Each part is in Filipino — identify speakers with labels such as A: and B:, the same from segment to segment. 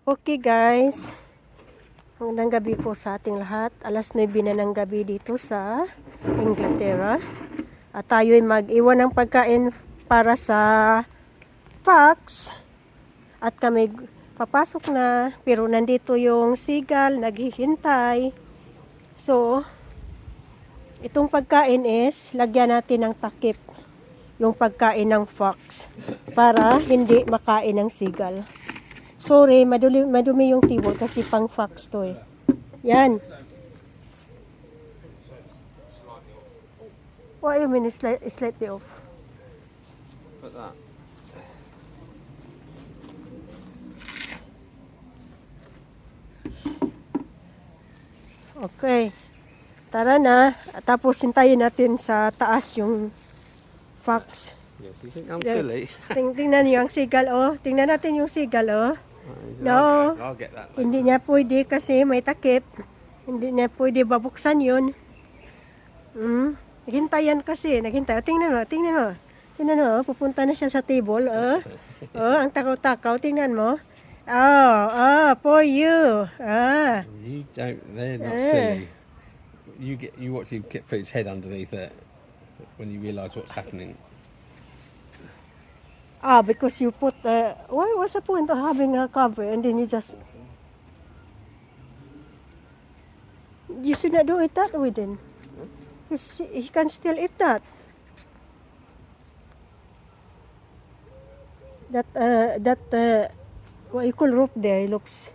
A: Okay guys, magandang gabi po sa ating lahat. Alas 9 na ng gabi dito sa Inglaterra. At tayo'y mag-iwan ng pagkain para sa fox. At kami papasok na, pero nandito yung seagull, naghihintay. So, itong pagkain is, lagyan natin ng takip yung pagkain ng fox para hindi makain ng seagull. Sorry, madumi yung table kasi pang fox to eh. Yan. What you mean slightly off?
B: Put that.
A: Okay. Tara na. Tapos hintayin natin sa taas yung fox.
B: Yes, you think I'm silly?
A: Tingnan niyo ang seagull, oh. Tingnan natin yung seagull, oh. No.
B: I'll get that later.
A: Hindi niya pwede kasi may takip. Hindi niya pwede babuksan yun. Hintayan kasi. Naghintay. Tingnan mo, tingnan mo. Tingnan mo, pupunta na siya sa table, oh. Oh, ang takaw-takaw. Tingnan mo. For you.
B: You don't. They're not silly. You watch him put his head underneath it when you realise what's happening.
A: Because you put, what's the point of having a cover and then you should not do it that way then. He can still eat that. What you call rope there looks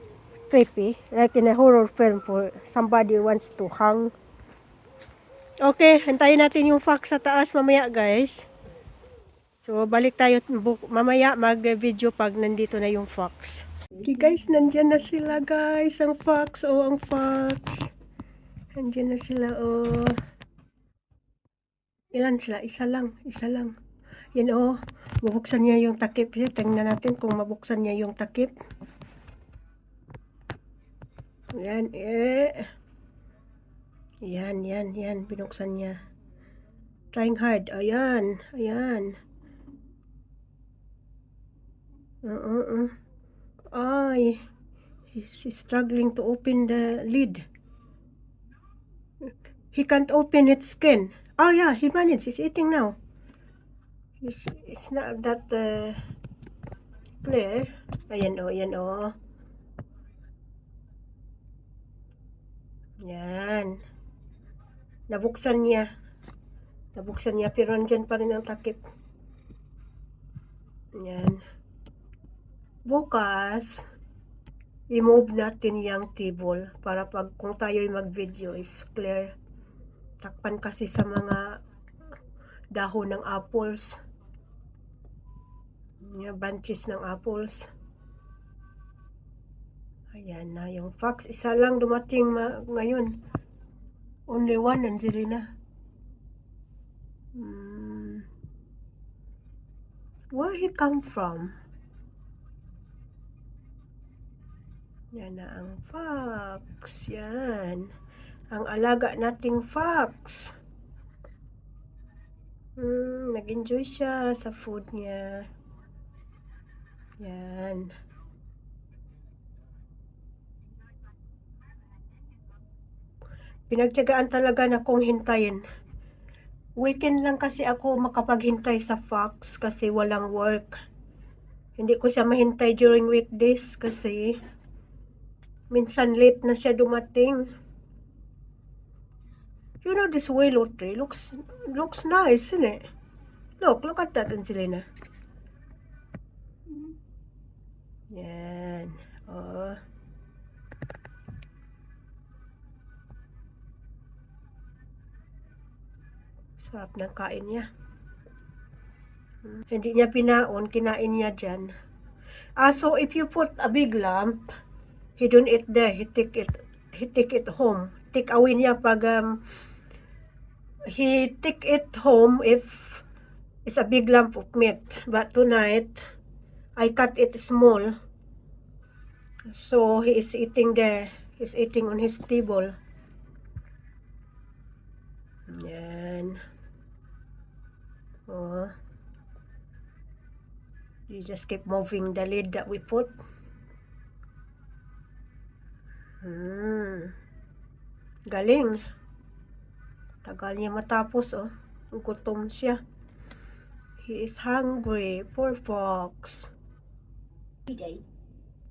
A: creepy, like in a horror film for somebody wants to hang. Okay, hintayin natin yung fox sa taas mamaya guys. So balik tayo mamaya mag-video pag nandito na yung fox. Okay guys, nandyan na sila guys, ang fox, ang fox. Nandyan na sila, Ilan sila? Isa lang. Yan, bubuksan niya yung takip. Tingnan natin kung mabuksan niya yung takip. Yan, Yan, binuksan niya. Trying hard. Ayan. Ay, he's struggling to open the lid. He can't open its skin. Oh yeah, he managed. He's eating now. It's not that clear. Ayan. Yan. Nabuksan niya pero nandyan pa rin ang takip. Yan. Bukas, i-move natin yung table para kung tayo'y mag-video is clear. Takpan kasi sa mga dahon ng apples. Yung branches ng apples. Ayan na yung fox. Isa lang dumating ngayon. Only one, Angelina. Where he come from? Yan na ang fox. Yan. Ang alaga nating fox. Nag-enjoy siya sa food niya. Yan. Pinagtiyagaan talaga na kong hintayin. Weekend lang kasi ako makapaghintay sa fox kasi walang work. Hindi ko siya mahintay during weekdays kasi minsan late na siya dumating. You know this willow tree looks nice, isn't it? Look at that, Angelina. Yan. Sarap ng kain niya. Hindi niya pinaon, kinain niya dyan. So if you put a big lump, he don't eat there. He take it home. Take away niya pag he take it home if it's a big lump of meat. But tonight, I cut it small. So he is eating there. He's eating on his table. Yan. You just keep moving the lid that we put. Galing. Tagal niya matapos, oh. Gutom siya. He is hungry. Poor fox.
C: Greedy.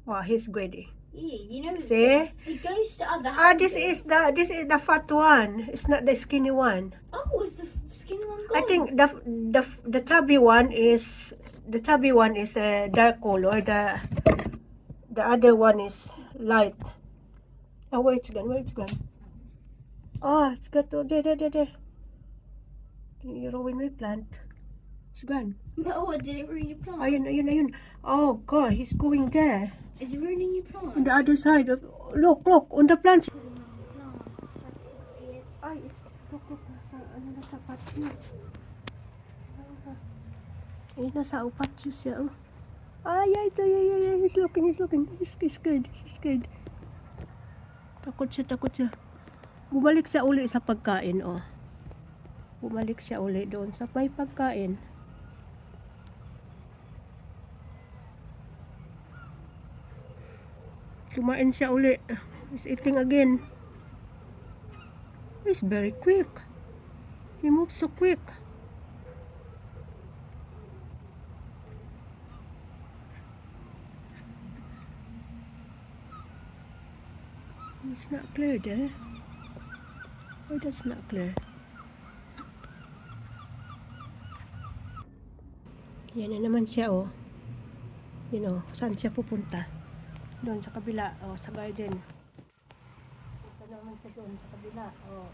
A: Wow, he's greedy.
C: Yeah, you know.
A: See?
C: He goes to other
A: Ah,
C: houses.
A: this is the fat one. It's not the skinny one.
C: Oh, is the skinny one gone?
A: I think the chubby one is a dark color. The other one is light. Oh, where it's gone? Where it's gone? Oh, it's got to there. You ruined my plant. It's gone.
C: No, what did it ruin your plant?
A: Ayun. Oh God, he's going there.
C: Is it ruining your plant?
A: On the other side. Look, on the plants. Ay, look, nasa patio. Ay, nasa patio siya, oh. Ay, he's looking. He's scared. Takot siya. Bumalik siya uli sa pagkain, oh. Bumalik siya uli doon sa may pagkain. Kumain siya uli. He's eating again. He's very quick. He moves so quick. It's not clear there. Oh, that's not clear. Yan na naman siya, oh. You know, saan siya pupunta? Doon sa kabila, oh, sa garden. Punta naman siya doon sa kabila, oh.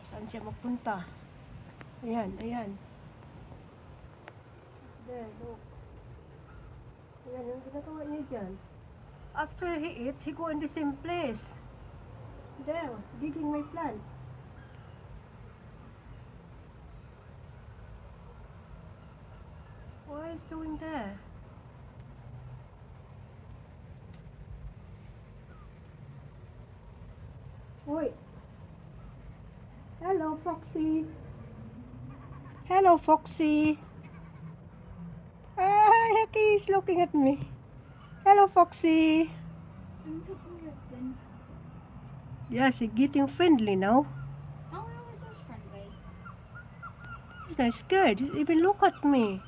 A: Saan siya magpunta? Ayan. There, look. Ayan, yung ginagawa niya dyan. After he eats, he go in the same place. There, digging my plant. What is doing there? Wait. Hello, Foxy. Ah, he's looking at me. Hello, Foxy.
C: I'm looking at them.
A: Yes, he's getting friendly now.
C: Oh, I was just friendly.
A: He's not scared. He even look at me.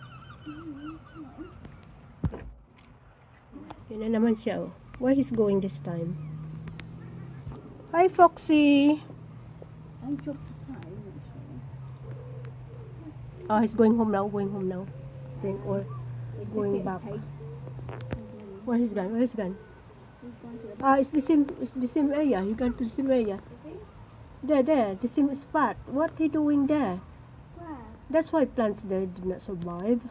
A: Yan na naman siya, oh. Where he's going this time? Hi, Foxy.
C: I dropped the pie, actually.
A: Oh, he's going home now. Then, or
C: It's
A: going
C: the
A: back.
C: take.
A: Where he's gone?
C: He's gone to the
A: Ah, it's the same area. He gone to the same area. There, the same spot. What he doing there?
C: Where?
A: That's why plants there did not survive.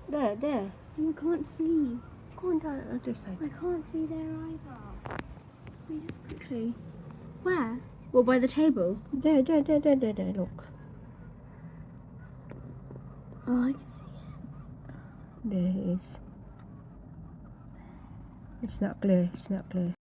A: There.
C: You can't see.
A: Go on the other side.
C: I can't see there either. Let me just quickly. Where? Well, by the table.
A: There, look.
C: Oh, I can see it.
A: There he is. It's not clear.